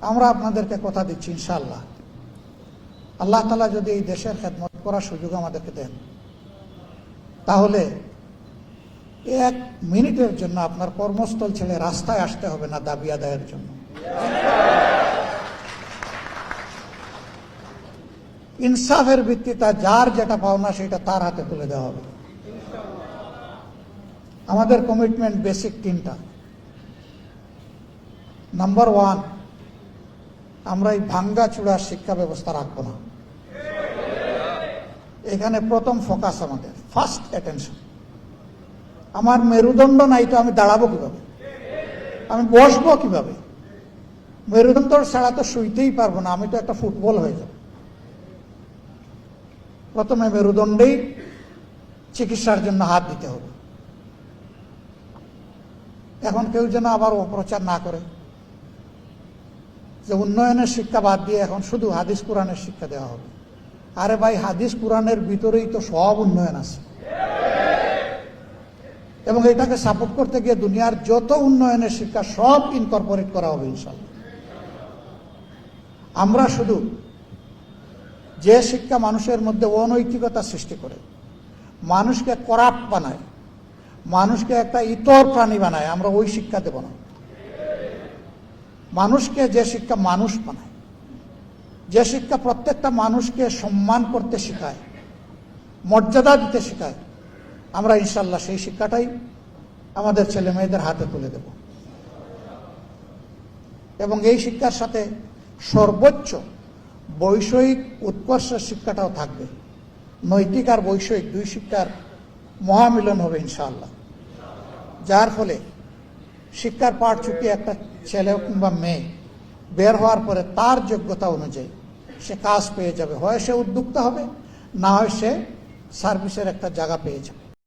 আমরা আপনাদেরকে কথা দিচ্ছি ইনশাআল্লাহ, আল্লাহ তাআলা যদি এই দেশের খেদমত করার সুযোগ আমাদেরকে দেন, তাহলে 1 মিনিটের জন্য আপনার কর্মস্থল ছেড়ে রাস্তায় আসতে হবে না দাবি আদায়ের জন্য। ইনসাফের ভিত্তিতে যার যেটা পাওনা সেটা তার হাতে তুলে দেওয়া হবে। আমাদের কমিটমেন্ট বেসিক 3টা। নাম্বার 1, আমরা এই ভাঙ্গা চূড়ার শিক্ষা ব্যবস্থা রাখবো না। এখানে প্রথম ফোকাস আমাদের, ফার্স্ট অ্যাটেনশন। আমার মেরুদণ্ড নাই তো আমি দাঁড়াবো কিভাবে, আমি বসবো কিভাবে? মেরুদণ্ড ছাড়া তো শুইতেই পারবো না, আমি তো একটা ফুটবল হয়ে যাব। প্রথমে মেরুদণ্ডেই চিকিৎসার জন্য হাত দিতে হবে। এখন কেউ যেন আবার অপপ্রচার না করে যে উন্নয়নের শিক্ষা বাদ দিয়ে এখন শুধু হাদিস কোরআনের শিক্ষা দেওয়া হবে। আরে ভাই, হাদিস কোরআনের ভিতরেই তো সব উন্নয়ন আছে, এবং এটাকে সাপোর্ট করতে গিয়ে দুনিয়ার যত উন্নয়নের শিক্ষা সব ইনকর্পোরেট করা হবে ইনশাআল্লাহ। আমরা শুধু যে শিক্ষা মানুষের মধ্যে অনৈতিকতা সৃষ্টি করে, মানুষকে করাপ্ট বানায়, মানুষকে একটা ইতর প্রাণী বানায়, আমরা ওই শিক্ষা দেব না। মানুষকে যে শিক্ষা মানুষ বানায়, যে শিক্ষা প্রত্যেকটা মানুষকে সম্মান করতে শেখায়, মর্যাদা দিতে শেখায়, আমরা ইনশাআল্লাহ সেই শিক্ষাটাই আমাদের ছেলে মেয়েদের হাতে তুলে দেব। এবং এই শিক্ষার সাথে সর্বোচ্চ বৈষয়িক উৎকর্ষের শিক্ষাটাও থাকবে। নৈতিক আর বৈষয়িক 2 শিক্ষার মহামিলন হবে ইনশাআল্লাহ, যার ফলে শিক্ষার পাঠ চুকিয়ে একটা ছেলে কিংবা মেয়ে বের হওয়ার পরে তার যোগ্যতা অনুযায়ী সে কাজ পেয়ে যাবে। হয় সে উদ্যোক্তা হবে, না হয় সে সার্ভিসের একটা জায়গা পেয়ে যাবে।